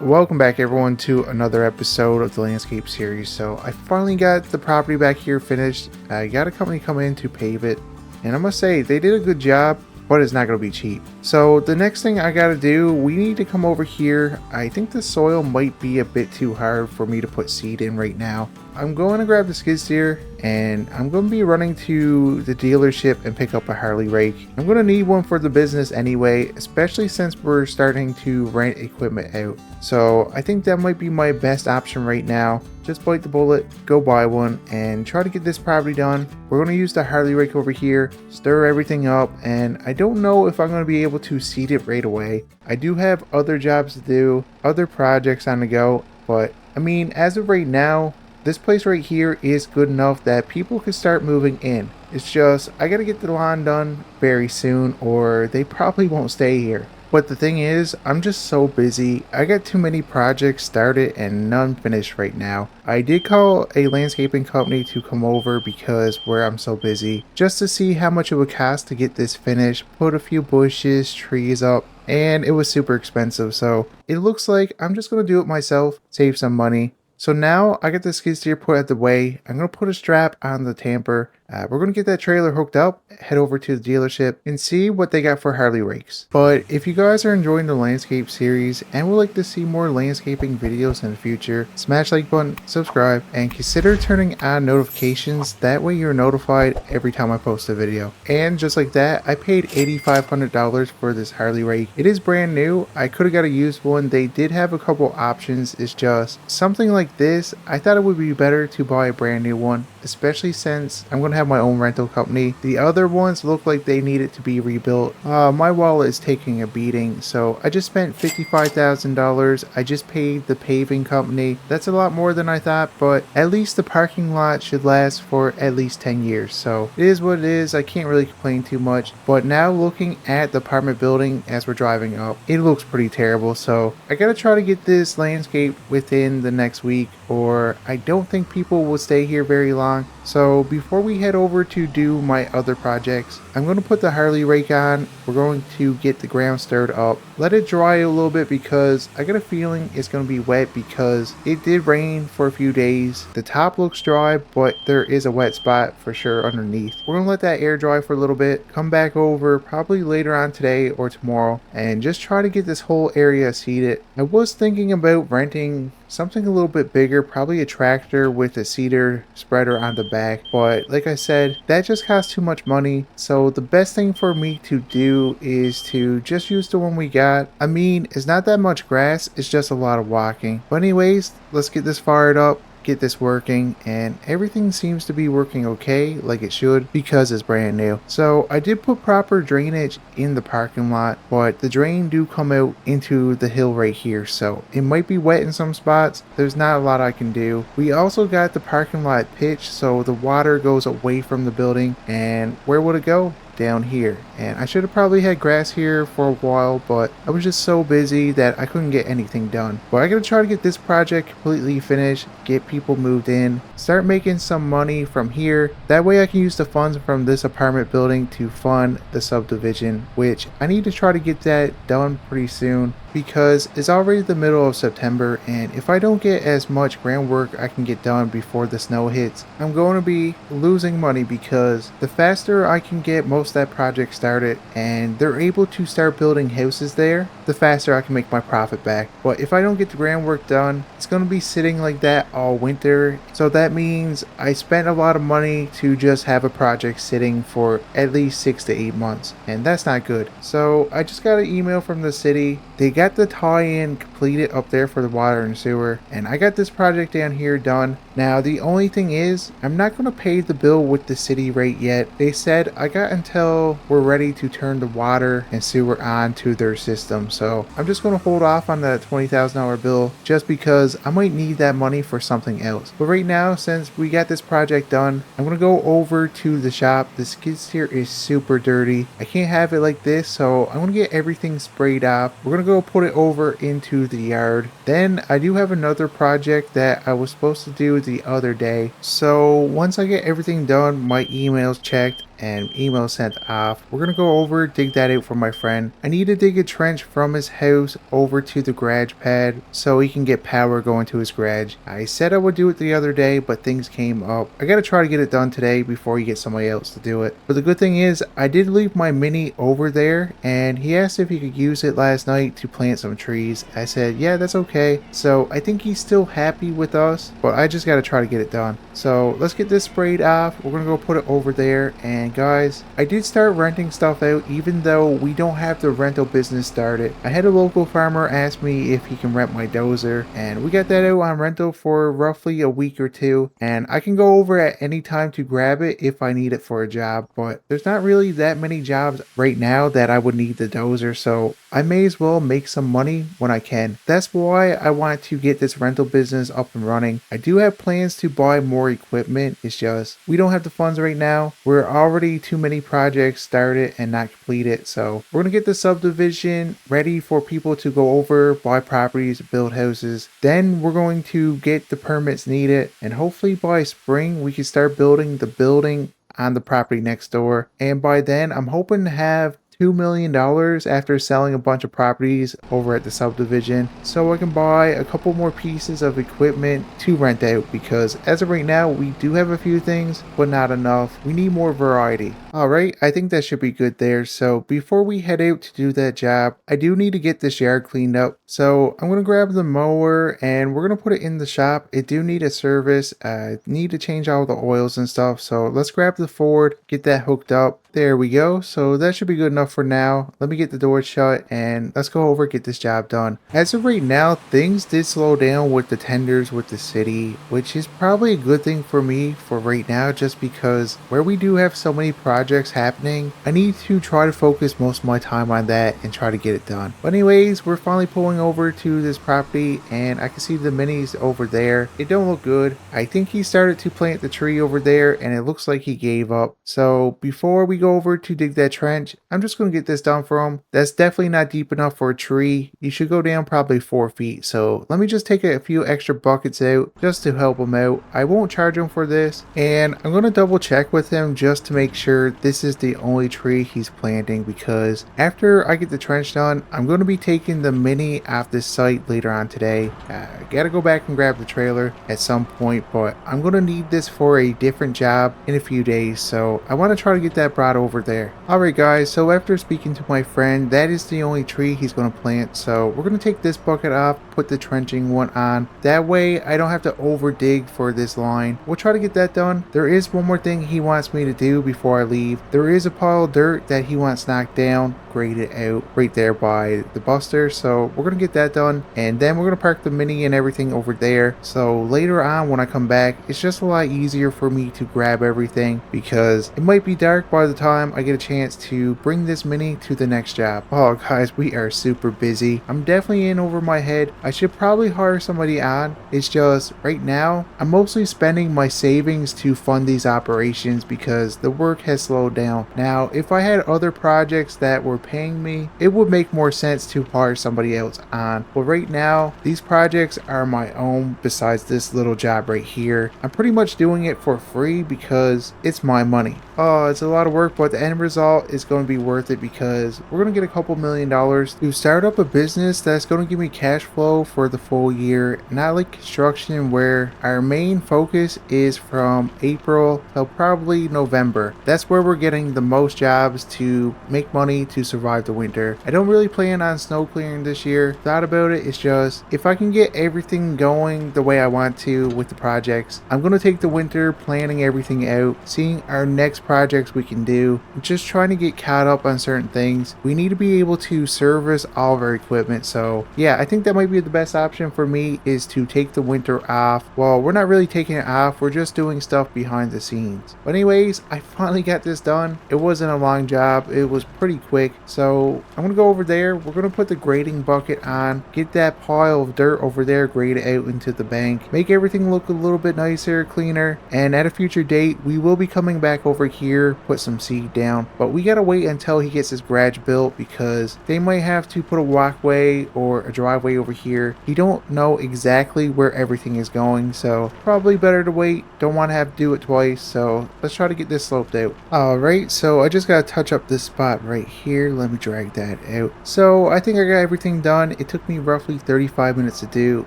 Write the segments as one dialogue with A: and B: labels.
A: Welcome back everyone to another episode of the landscape series. So I finally got the property back here finished. I got a company come in to pave it, and I must say they did a good job, but it's not going to be cheap. So the next thing I got to do, we need to come over here. I think the soil might be a bit too hard for me to put seed in right now. I'm going to grab the skid steer and I'm going to be running to the dealership and pick up a Harley rake. I'm going to need one for the business anyway, especially since we're starting to rent equipment out. So I think that might be my best option right now. Just bite the bullet, go buy one, and try to get this property done. We're going to use the Harley rake over here, stir everything up, and I don't know if I'm going to be able to seed it right away. I do have other jobs to do, other projects on the go, but I mean, as of right now, this place right here is good enough that people can start moving in. It's just, I gotta get the lawn done very soon or they probably won't stay here. But the thing is, I'm just so busy. I got too many projects started and none finished right now. I did call a landscaping company to come over because I'm so busy, just to see how much it would cost to get this finished, put a few bushes, trees up, and it was super expensive. So it looks like I'm just gonna do it myself, save some money. So now I got the skid steer put out the way. I'm going to put a strap on the tamper. We're going to get that trailer hooked up, head over to the dealership, and see what they got for Harley rakes. But if you guys are enjoying the landscape series and would like to see more landscaping videos in the future, smash like button, subscribe, and consider turning on notifications. That way you're notified every time I post a video. And just like that, I paid $8,500 for this Harley rake. It is brand new. I could have got a used one. They did have a couple options. It's just something like this. I thought it would be better to buy a brand new one, especially since I'm going to have my own rental company. The other ones look like they needed to be rebuilt. My wallet is taking a beating, so I just spent $55,000. I just paid the paving company. That's a lot more than I thought, but at least the parking lot should last for at least 10 years. So it is what it is. I can't really complain too much. But now looking at the apartment building as we're driving up, it looks pretty terrible. So I gotta try to get this landscape within the next week, or I don't think people will stay here very long. So before we head over to do my other projects, I'm going to put the Harley rake on. We're going to get the ground stirred up, let it dry a little bit because I got a feeling it's going to be wet because it did rain for a few days. The top looks dry, but there is a wet spot for sure underneath. We're going to let that air dry for a little bit, come back over probably later on today or tomorrow, and just try to get this whole area seeded. I was thinking about renting something a little bit bigger, probably a tractor with a cedar spreader on the back, but like I said, that just costs too much money. So the best thing for me to do is to just use the one we got. I mean, it's not that much grass, it's just a lot of walking. But anyways, let's get this fired up, get this working, and everything seems to be working okay, like it should, because it's brand new. So I did put proper drainage in the parking lot, but the drain do come out into the hill right here, so it might be wet in some spots. There's not a lot I can do. We also got the parking lot pitched so the water goes away from the building, and where would it go? Down here. And I should have probably had grass here for a while, but I was just so busy that I couldn't get anything done. But I gotta try to get this project completely finished, get people moved in, start making some money from here. That way I can use the funds from this apartment building to fund the subdivision, which I need to try to get that done pretty soon because it's already the middle of September, and if I don't get as much groundwork I can get done before the snow hits, I'm going to be losing money because the faster I can get most of that project started and they're able to start building houses there, the faster I can make my profit back. But if I don't get the groundwork done, it's going to be sitting like that all winter. So that means I spent a lot of money to just have a project sitting for at least 6 to 8 months, and that's not good. So I just got an email from the city. They got the tie-in completed up there for the water and sewer, and I got this project down here done. Now the only thing is, I'm not going to pay the bill with the city rate yet. They said I got until we're ready to turn the water and sewer on to their system. So I'm just going to hold off on that $20,000 bill just because I might need that money for something else. But right now, since we got this project done, I'm going to go over to the shop. The skid steer is super dirty. I can't have it like this, so I'm going to get everything sprayed off. We're going to go put it over into the yard. Then I do have another project that I was supposed to do the other day. So once I get everything done, my emails checked, and email sent off. We're gonna go over, dig that out for my friend. I need to dig a trench from his house over to the garage pad so he can get power going to his garage. I said I would do it the other day, but things came up. I gotta try to get it done today before he gets somebody else to do it. But the good thing is I did leave my mini over there, and he asked if he could use it last night to plant some trees. I said, yeah, that's okay. So I think he's still happy with us, but I just gotta try to get it done. So let's get this sprayed off. We're gonna go put it over there. And guys, I did start renting stuff out even though we don't have the rental business started. I had a local farmer ask me if he can rent my dozer, and we got that out on rental for roughly a week or two, and I can go over at any time to grab it if I need it for a job, but there's not really that many jobs right now that I would need the dozer, so I may as well make some money when I can. That's why I want to get this rental business up and running. I do have plans to buy more equipment. It's just we don't have the funds right now. We're already too many projects started and not completed, so we're gonna get the subdivision ready for people to go over, buy properties, build houses. Then we're going to get the permits needed, and hopefully by spring we can start building the building on the property next door. And by then I'm hoping to have $2 million after selling a bunch of properties over at the subdivision, so I can buy a couple more pieces of equipment to rent out, because as of right now we do have a few things but not enough. We need more variety. Alright, I think that should be good there. So before we head out to do that job, I do need to get this yard cleaned up. So I'm going to grab the mower and we're going to put it in the shop. It do need a service. I need to change all the oils and stuff. So let's grab the Ford, get that hooked up. There we go. So that should be good enough for now. Let me get the door shut and let's go over, get this job done. As of right now, things did slow down with the tenders with the city, which is probably a good thing for me for right now, just because where we do have so many projects happening, I need to try to focus most of my time on that and try to get it done. But anyways, we're finally pulling over to this property and I can see the minis over there. It don't look good. I think he started to plant the tree over there and it looks like he gave up. So before we go over to dig that trench, I'm just going to get this done for him. That's definitely not deep enough for a tree. You should go down probably 4 feet. So let me just take a few extra buckets out just to help him out. I won't charge him for this, and I'm going to double check with him just to make sure this is the only tree he's planting, because after I get the trench done, I'm going to be taking the mini off this site later on today. I gotta go back and grab the trailer at some point, but I'm going to need this for a different job in a few days, so I want to try to get that brought over there. Alright guys, so after speaking to my friend, that is the only tree he's going to plant, so we're going to take this bucket off, put the trenching one on. That way I don't have to over dig for this line. We'll try to get that done. There is one more thing he wants me to do before I leave. There is a pile of dirt that he wants knocked down, graded out right there by the buster, so we're going to get that done, and then we're going to park the mini and everything over there, so later on when I come back it's just a lot easier for me to grab everything, because it might be dark by the time I get a chance to bring this mini to the next job. Oh guys, we are super busy. I'm definitely in over my head. I should probably hire somebody on. It's just right now I'm mostly spending my savings to fund these operations because the work has slowed down. Now if I had other projects that were paying me, it would make more sense to hire somebody else on, but right now these projects are my own. Besides this little job right here, I'm pretty much doing it for free because it's my money. Oh, it's a lot of work, but the end result is going to be worth it, because we're going to get a couple $1,000,000 to start up a business that's going to give me cash flow for the full year, not like construction where our main focus is from April till probably November. That's where we're getting the most jobs to make money to survive the winter. I don't really plan on snow clearing this year. Thought about it, it's just if I can get everything going the way I want to with the projects, I'm going to take the winter planning everything out, seeing our next projects we can do, just trying to get caught up on certain things. We need to be able to service all of our equipment, so yeah, I think that might be the best option for me, is to take the winter off. Well, we're not really taking it off, we're just doing stuff behind the scenes. But anyways, I finally got this done. It wasn't a long job, it was pretty quick, So I'm gonna go over there. We're gonna put the grading bucket on, get that pile of dirt over there graded out into the bank, make everything look a little bit nicer, cleaner. And at a future date, we will be coming back over here, put some seed down. But we gotta wait until he gets his garage built because they might have to put a walkway or a driveway over here. He don't know exactly where everything is going, so probably better to wait. Don't want to have to do it twice, so let's try to get this sloped out. Alright, so I just gotta touch up this spot right here. Let me drag that out. So I think I got everything done. It took me roughly 35 minutes to do.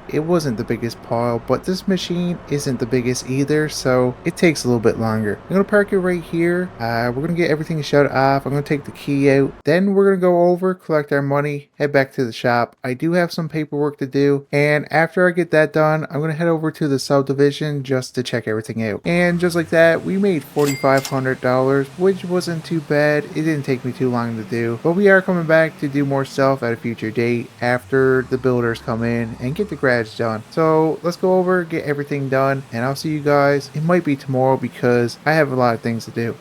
A: It wasn't the biggest pile, but this machine isn't the biggest either, so it takes a little bit longer. I'm gonna park it right here. We're gonna get everything shut off. I'm gonna take the key out. Then we're gonna go over, collect our money, head back to the shop. I do have some paperwork to do, and after I get that done, I'm gonna head over to the subdivision just to check everything out. And just like that, we made $4,500, which wasn't too bad. It didn't take me too long to do, but we are coming back to do more stuff at a future date after the builders come in and get the garage done. So let's go over, get everything done, and I'll see you guys. It might be tomorrow because I have a lot of things to do.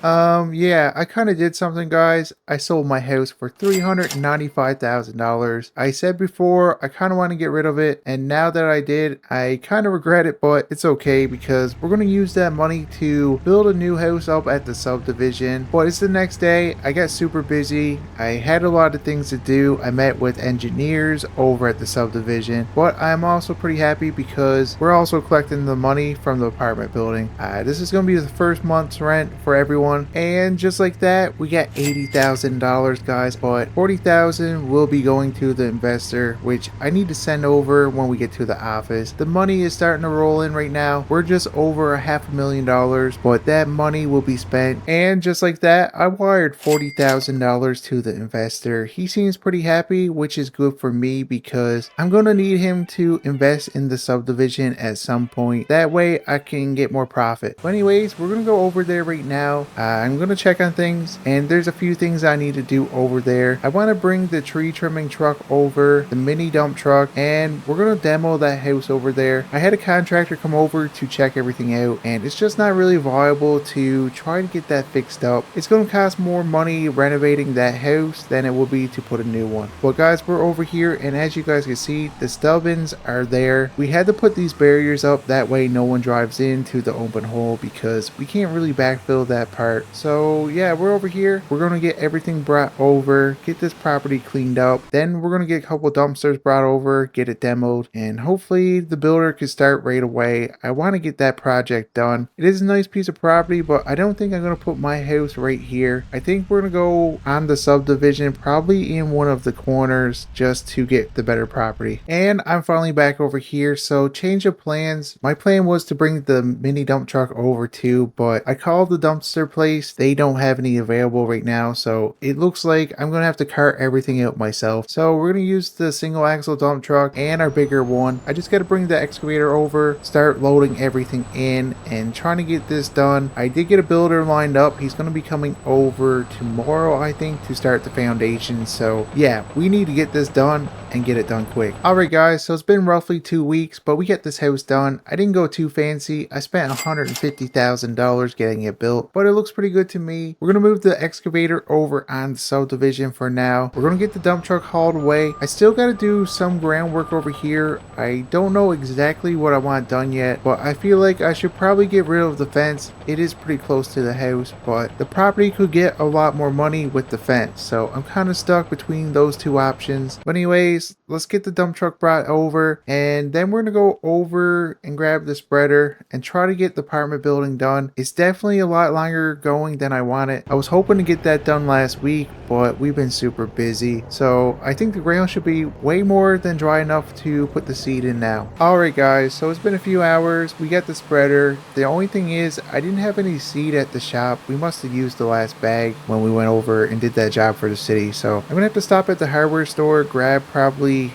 A: Yeah, I kind of did something, guys. I sold my house for $395,000. I said before I kind of want to get rid of it, and now that I did, I kind of regret it, but it's okay because we're going to use that money to build a new house up at the subdivision. But it's the next day. I got super busy. I had a lot of things to do. I met with engineers over at the subdivision, but I'm also pretty happy because we're also collecting the money from the apartment building. This is going to be the first month's rent for everyone, and just like that, we got $80,000, guys, but $40,000 will be going to the investor, which I need to send over when we get to the office. The money is starting to roll in right now. We're just over $500,000, but that money will be spent. And just like that, I wired $40,000 to the investor. He seems pretty happy, which is good for me because I'm going to need him to invest in the subdivision at some point. That way I can get more profit. But anyways, we're going to go over there right now. I'm going to check on things, and there's a few things I need to do over there. I want to bring the tree trimming truck over, the mini dump truck, and we're going to demo that house over there. I had a contractor come over to check everything out, and it's just not really viable to try to get that fixed up. It's going to cost more money renovating that house than it will be to put a new one. But guys, we're over here, and as you guys can see, the stubbins are there. We had to put these barriers up, that way no one drives into the open hole because we can't really backfill that part. So yeah, we're over here. We're going to get everything brought over, get this property cleaned up. Then we're going to get a couple dumpsters brought over, get it demoed, and hopefully the builder can start right away. I want to get that project done. It is a nice piece of property, but I don't think I'm going to put my house right here. I think we're going to go on the subdivision, probably in one of the corners, just to get the better property. And I'm finally back over here, so change of plans. My plan was to bring the mini dump truck over too, but I called the dumpster place. They don't have any available right now, so it looks like I'm going to have to cart everything out myself. So we're going to use the single axle dump truck and our bigger one. I just got to bring the excavator over, start loading everything in, and trying to get this done. I did get a builder lined up. He's going to be coming over tomorrow, I think, to start the foundation. So yeah, we need to get this done and get it done quick. Alright guys, so it's been roughly 2 weeks, but we get this house done. I didn't go too fancy. I spent $150,000 getting it built, but it looks pretty good to me. We're going to move the excavator over on the subdivision for now. We're going to get the dump truck hauled away. I still got to do some groundwork over here. I don't know exactly what I want done yet, but I feel like I should probably get rid of the fence. It is pretty close to the house, but the property could get a lot more money with the fence, so I'm kind of stuck between those two options. But anyways, let's get the dump truck brought over, and then we're gonna go over and grab the spreader and try to get the apartment building done. It's definitely a lot longer going than I wanted. I was hoping to get that done last week, but we've been super busy, so I think the ground should be way more than dry enough to put the seed in now. Alright guys, so it's been a few hours. We got the spreader. The only thing is I didn't have any seed at the shop. We must have used the last bag when we went over and did that job for the city, so I'm gonna have to stop at the hardware store, grab probably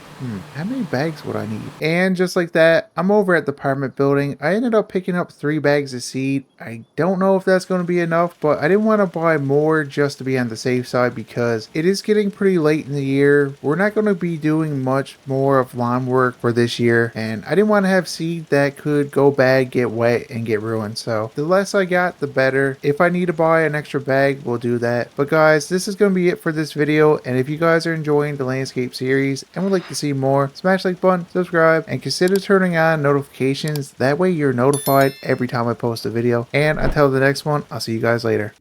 A: How many bags would I need? And just like that, I'm over at the apartment building. I ended up picking up 3 bags of seed. I don't know if that's going to be enough, but I didn't want to buy more just to be on the safe side because it is getting pretty late in the year. We're not going to be doing much more of lawn work for this year, and I didn't want to have seed that could go bad, get wet, and get ruined. So the less I got, the better. If I need to buy an extra bag, we'll do that. But guys, this is going to be it for this video, and if you guys are enjoying the landscape series and would like to see more, smash like button, subscribe, and consider turning on notifications. That way you're notified every time I post a video. And until the next one, I'll see you guys later.